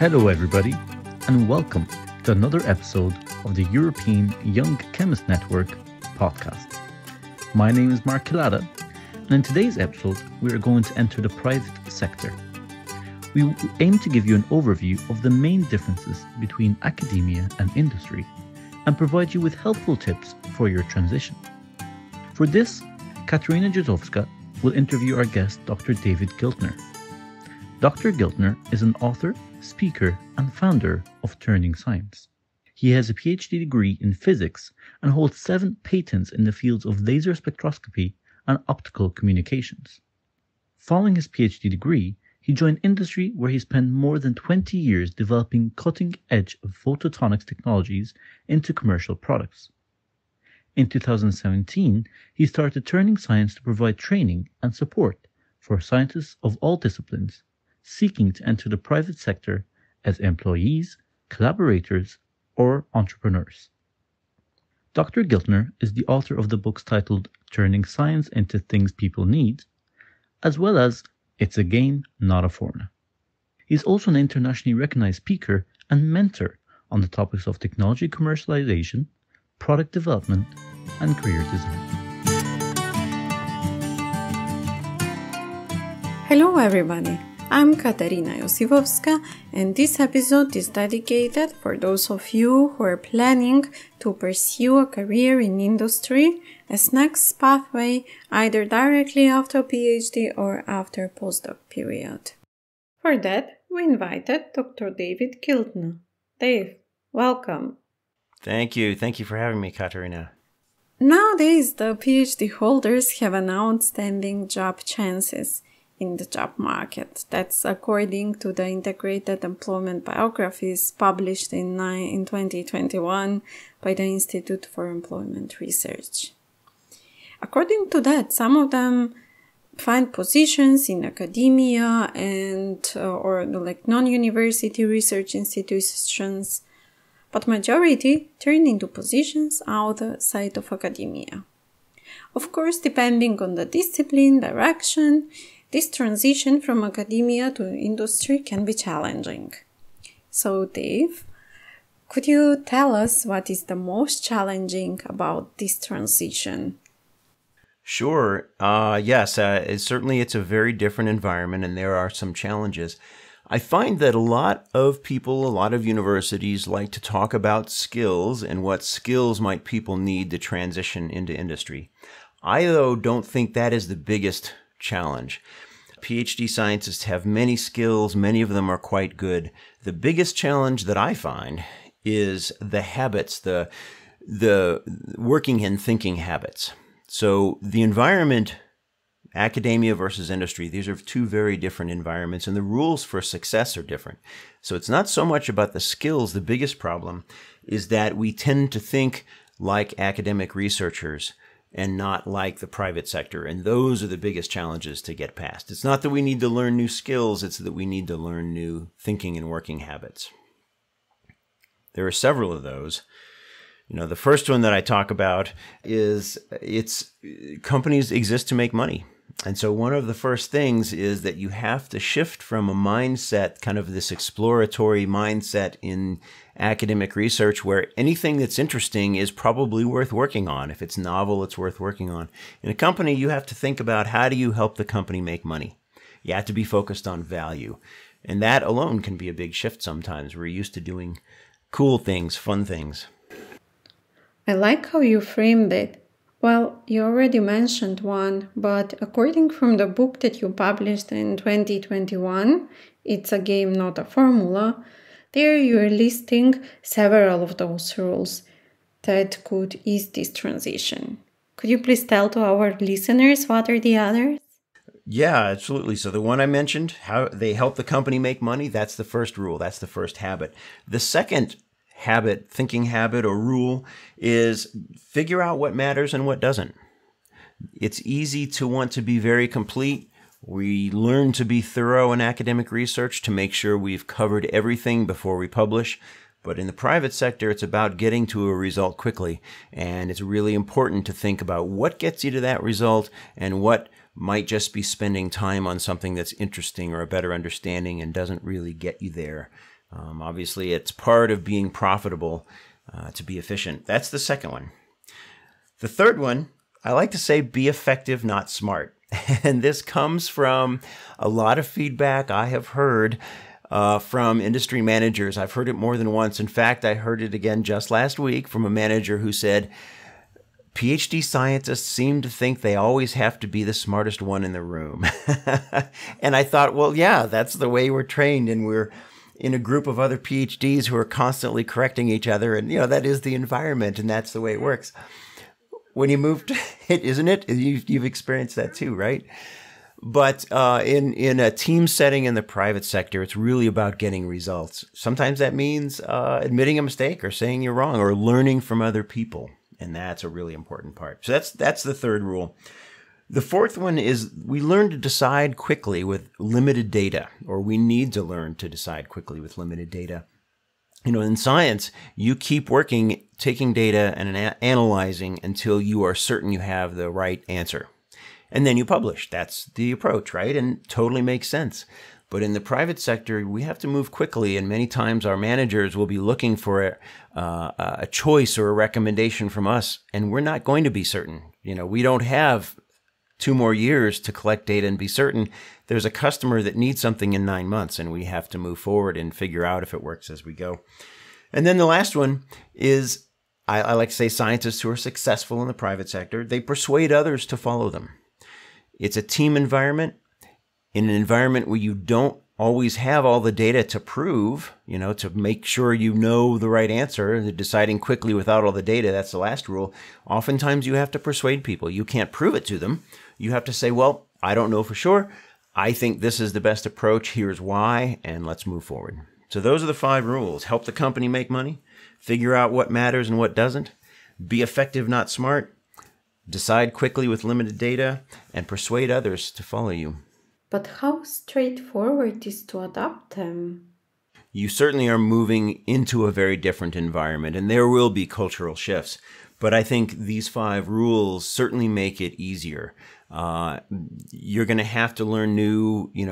Hello, everybody, and welcome to another episode of the European Young Chemist Network podcast. My name is Mark Kilada, and in today's episode, we are going to enter the private sector. We aim to give you an overview of the main differences between academia and industry and provide you with helpful tips for your transition. For this, Katarina Josifovska will interview our guest, Dr. David Giltner. Dr. Giltner is an author, speaker, and founder of Turning Science. He has a PhD degree in physics and holds 7 patents in the fields of laser spectroscopy and optical communications. Following his PhD degree, he joined industry where he spent more than 20 years developing cutting-edge photonics technologies into commercial products. In 2017, he started Turning Science to provide training and support for scientists of all disciplines seeking to enter the private sector as employees, collaborators, or entrepreneurs. Dr. Giltner is the author of the books titled Turning Science into Things People Need, as well as It's a Game, Not a Formula. He's also an internationally recognized speaker and mentor on the topics of technology commercialization, product development, and career design. Hello everybody, I'm Katarina Josifovska, and this episode is dedicated for those of you who are planning to pursue a career in industry as next pathway either directly after PhD or after postdoc period. For that, we invited Dr. David Giltner. Dave, welcome. Thank you. Thank you for having me, Katarina. Nowadays, the PhD holders have an outstanding job chances in the job market. That's according to the Integrated Employment Biographies published in 2021 by the Institute for Employment Research. According to that, some of them find positions in academia and or like non-university research institutions, but majority turn into positions outside of academia. Of course, depending on the discipline, direction, this transition from academia to industry can be challenging. So, Dave, could you tell us what is the most challenging about this transition? Sure. Yes, certainly it's a very different environment and there are some challenges. I find that a lot of people, a lot of universities like to talk about skills and what skills might people need to transition into industry. I, though, don't think that is the biggest challenge. PhD scientists have many skills. Many of them are quite good. The biggest challenge that I find is the habits, the working and thinking habits. So the environment, academia versus industry, these are 2 very different environments, and the rules for success are different. So it's not so much about the skills. The biggest problem is that we tend to think like academic researchers and not like the private sector. And those are the biggest challenges to get past. It's not that we need to learn new skills, it's that we need to learn new thinking and working habits. There are several of those. The first one that I talk about is companies exist to make money. And so one of the first things is that you have to shift from a mindset, kind of this exploratory mindset in academic research where anything that's interesting is probably worth working on. If it's novel, it's worth working on. In a company, you have to think about how do you help the company make money. You have to be focused on value. And that alone can be a big shift sometimes. We're used to doing cool things, fun things. I like how you framed it. Well, you already mentioned one, but according from the book that you published in 2021, It's a Game, Not a Formula, there you are listing several of those rules that could ease this transition. Could you please tell to our listeners what are the others? Yeah, absolutely. So the one I mentioned, how they help the company make money, that's the first rule. That's the first habit. The second habit, thinking habit or rule, is figure out what matters and what doesn't. It's easy to want to be very complete. We learn to be thorough in academic research to make sure we've covered everything before we publish. But in the private sector, it's about getting to a result quickly. And it's really important to think about what gets you to that result and what might just be spending time on something that's interesting or a better understanding and doesn't really get you there. Obviously, it's part of being profitable to be efficient. That's the second one. The third one, I like to say, be effective, not smart. And this comes from a lot of feedback I have heard from industry managers. I've heard it more than once. In fact, I heard it again just last week from a manager who said, PhD scientists seem to think they always have to be the smartest one in the room. And I thought, well, yeah, that's the way we're trained, and we're in a group of other PhDs who are constantly correcting each other. And, that is the environment, and that's the way it works. When you move to it, isn't it? You've experienced that too, right? But in a team setting in the private sector, it's really about getting results. Sometimes that means admitting a mistake or saying you're wrong or learning from other people. And that's a really important part. So that's the third rule. The fourth one is we learn to decide quickly with limited data, or we need to learn to decide quickly with limited data. In science, you keep working, taking data and analyzing until you are certain you have the right answer. And then you publish. That's the approach, right? And totally makes sense. But in the private sector, we have to move quickly, and many times our managers will be looking for a choice or a recommendation from us, and we're not going to be certain. We don't have 2 more years to collect data and be certain. There's a customer that needs something in 9 months, and we have to move forward and figure out if it works as we go. And then the last one is, I like to say, scientists who are successful in the private sector, they persuade others to follow them. It's a team environment. In an environment where you don't always have all the data to prove, to make sure you know the right answer, deciding quickly without all the data, that's the last rule. Oftentimes you have to persuade people. You can't prove it to them. You have to say, well, I don't know for sure. I think this is the best approach. Here's why, and let's move forward. So those are the 5 rules. Help the company make money, figure out what matters and what doesn't, be effective, not smart, decide quickly with limited data, and persuade others to follow you. But how straightforward is to adopt them? You certainly are moving into a very different environment, and there will be cultural shifts. But I think these 5 rules certainly make it easier. You're going to have to learn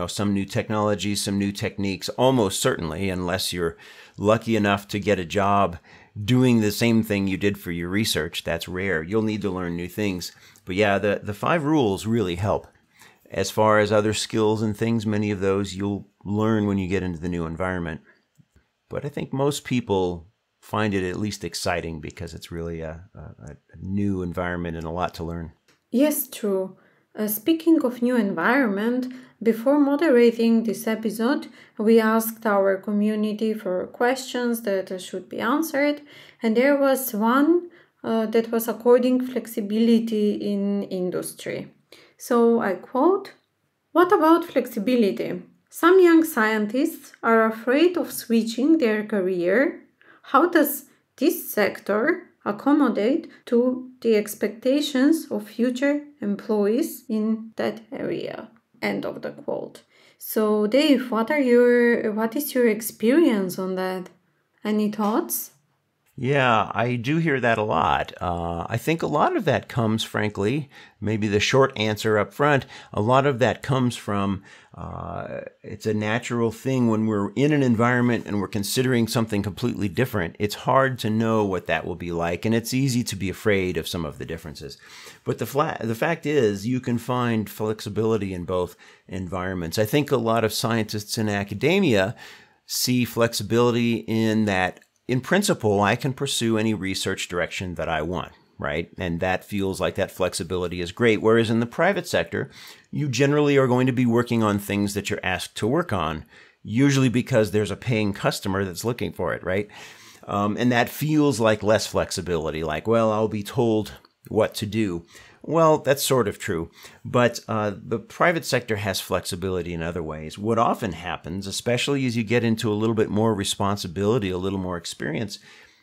some new technologies, some new techniques, almost certainly, unless you're lucky enough to get a job doing the same thing you did for your research. That's rare. You'll need to learn new things. But yeah, the 5 rules really help. As far as other skills and things, many of those you'll learn when you get into the new environment. But I think most people find it at least exciting because it's really a new environment and a lot to learn. Yes, true. Speaking of new environment, before moderating this episode, we asked our community for questions that should be answered, and there was one that was according flexibility in industry. So I quote, "What about flexibility? Some young scientists are afraid of switching their career. How does this sector accommodate to the expectations of future employees in that area?" End of the quote. So Dave, what is your experience on that? Any thoughts? Yeah, I do hear that a lot. I think a lot of that comes, frankly, maybe the short answer up front, a lot of that comes from it's a natural thing when we're in an environment and we're considering something completely different. It's hard to know what that will be like, and it's easy to be afraid of some of the differences. But the fact is, you can find flexibility in both environments. I think a lot of scientists in academia see flexibility in that, in principle, I can pursue any research direction that I want, right? And that feels like that flexibility is great. Whereas in the private sector, you generally are going to be working on things that you're asked to work on, usually because there's a paying customer that's looking for it, right? And that feels like less flexibility, like, well, I'll be told what to do. Well, that's sort of true, but the private sector has flexibility in other ways. What often happens, especially as you get into a little bit more responsibility, a little more experience,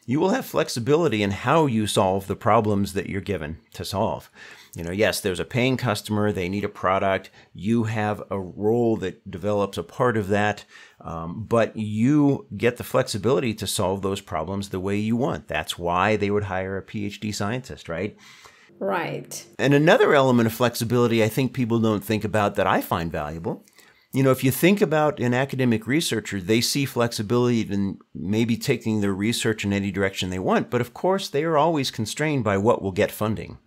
you will have flexibility in how you solve the problems that you're given to solve. Yes, there's a paying customer, they need a product, you have a role that develops a part of that, but you get the flexibility to solve those problems the way you want. That's why they would hire a PhD scientist, right? Right. And another element of flexibility I think people don't think about that I find valuable if you think about an academic researcher, they see flexibility in maybe taking their research in any direction they want, but of course they are always constrained by what will get funding.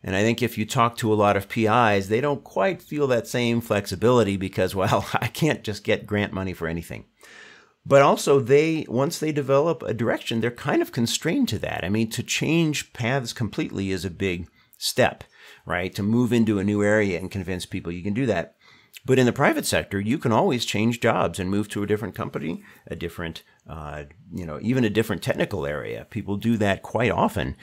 And I think if you talk to a lot of PIs, they don't quite feel that same flexibility because, well, I can't just get grant money for anything. But also once they develop a direction, they're kind of constrained to that. I mean, to change paths completely is a big step, right? To move into a new area and convince people you can do that. But in the private sector, you can always change jobs and move to a different company, a different, even a different technical area. People do that quite often.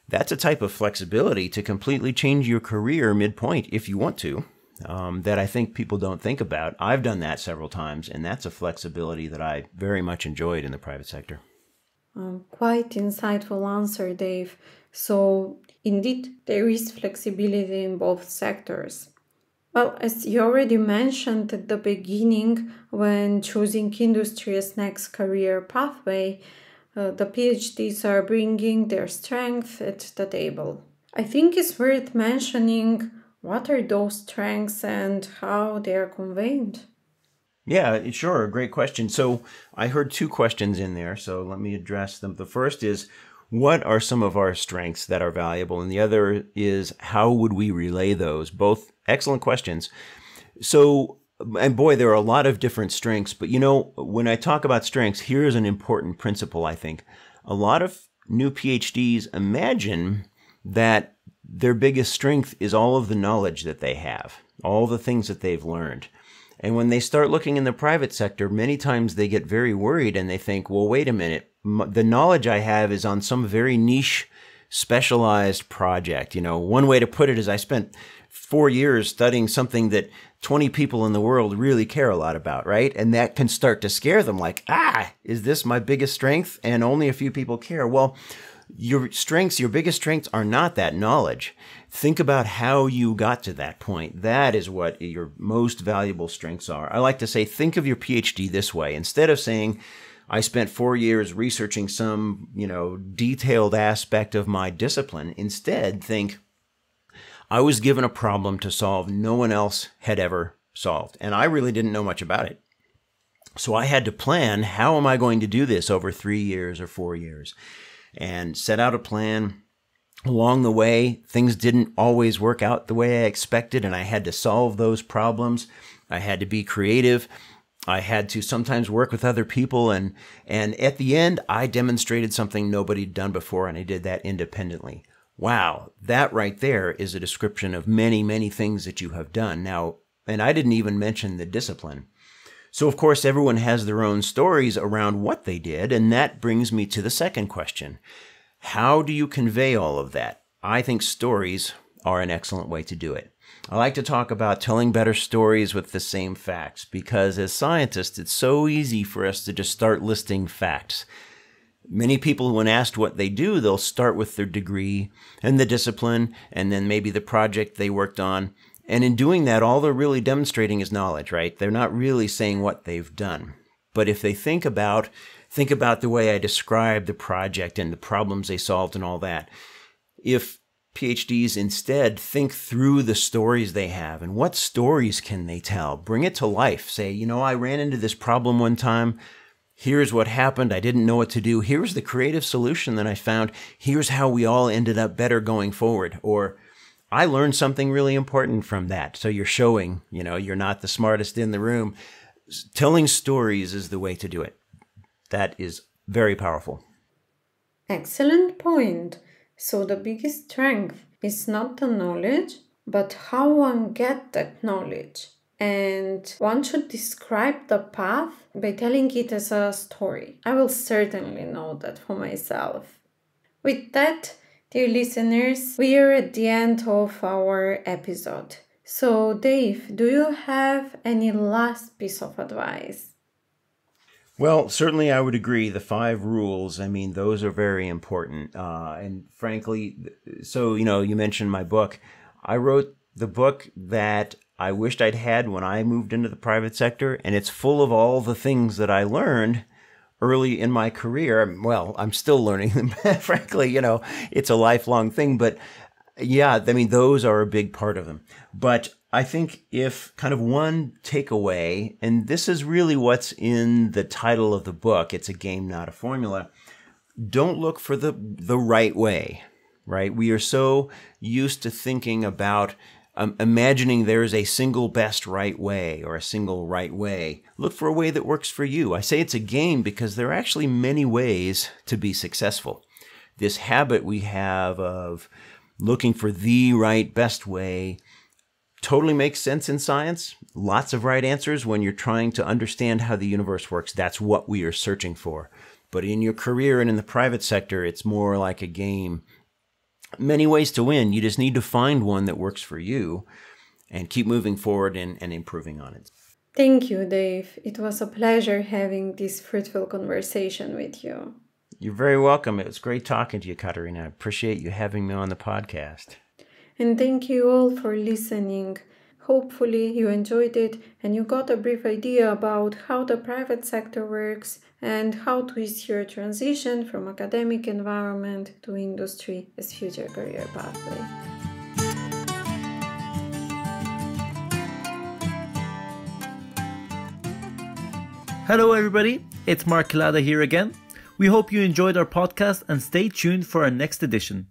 That's a type of flexibility to completely change your career midpoint if you want to, that I think people don't think about. I've done that several times, and that's a flexibility that I very much enjoyed in the private sector. Quite insightful answer, Dave. So, indeed, there is flexibility in both sectors. Well, as you already mentioned at the beginning, when choosing industry as next career pathway, the PhDs are bringing their strength at the table. I think it's worth mentioning what are those strengths and how they are conveyed. Yeah, sure. Great question. So I heard two questions in there, so let me address them. The first is, what are some of our strengths that are valuable? And the other is, how would we relay those? Both excellent questions. So, and boy, there are a lot of different strengths, but when I talk about strengths, here's an important principle, I think. A lot of new PhDs imagine that their biggest strength is all of the knowledge that they have, all the things that they've learned. And when they start looking in the private sector, many times they get very worried and they think, well, wait a minute, the knowledge I have is on some very niche, specialized project. One way to put it is I spent 4 years studying something that 20 people in the world really care a lot about, right? And that can start to scare them like, is this my biggest strength? And only a few people care. Well, your biggest strengths are not that knowledge. Think about how you got to that point. That is what your most valuable strengths are. I like to say, think of your PhD this way. Instead of saying, I spent 4 years researching some, detailed aspect of my discipline, instead think, I was given a problem to solve no one else had ever solved, and I really didn't know much about it. So I had to plan, how am I going to do this over 3 years or 4 years? And set out a plan. Along the way, things didn't always work out the way I expected, and I had to solve those problems. I had to be creative. I had to sometimes work with other people, and at the end, I demonstrated something nobody had done before, and I did that independently. Wow, that right there is a description of many, many things that you have done. Now, and I didn't even mention the discipline. So, of course, everyone has their own stories around what they did, and that brings me to the second question. How do you convey all of that? I think stories are an excellent way to do it. I like to talk about telling better stories with the same facts, because as scientists, it's so easy for us to just start listing facts. Many people, when asked what they do, they'll start with their degree and the discipline, and then maybe the project they worked on. And in doing that, all they're really demonstrating is knowledge, right? They're not really saying what they've done. But if they think about the way I described the project and the problems they solved and all that, if PhDs instead think through the stories they have and what stories can they tell, bring it to life. Say, I ran into this problem one time. Here's what happened. I didn't know what to do. Here's the creative solution that I found. Here's how we all ended up better going forward. Or I learned something really important from that. So you're showing, you're not the smartest in the room. Telling stories is the way to do it. That is very powerful. Excellent point. So the biggest strength is not the knowledge, but how one gets that knowledge. And one should describe the path by telling it as a story. I will certainly know that for myself. With that, dear listeners, we are at the end of our episode. So, Dave, do you have any last piece of advice? Well, certainly I would agree. The 5 rules, those are very important. And frankly, so, you mentioned my book. I wrote the book that I wished I'd had when I moved into the private sector, and it's full of all the things that I learned early in my career. Well, I'm still learning them. Frankly, it's a lifelong thing, but Yeah, I mean, those are a big part of them. But I think if kind of one takeaway, and this is really what's in the title of the book, it's a game, not a formula. Don't look for the right way, right? We are so used to thinking about imagining there is a single best right way or a single right way. Look for a way that works for you. I say it's a game because there are actually many ways to be successful. This habit we have of looking for the right best way totally makes sense in science. Lots of right answers when you're trying to understand how the universe works. That's what we are searching for. But in your career and in the private sector, it's more like a game. Many ways to win. You just need to find one that works for you and keep moving forward and improving on it. Thank you, Dave. It was a pleasure having this fruitful conversation with you. You're very welcome. It was great talking to you, Katarina. I appreciate you having me on the podcast. And thank you all for listening. Hopefully you enjoyed it and you got a brief idea about how the private sector works and how to ease your transition from academic environment to industry as future career pathway. Hello everybody, it's Mark Kilada here again. We hope you enjoyed our podcast and stay tuned for our next edition.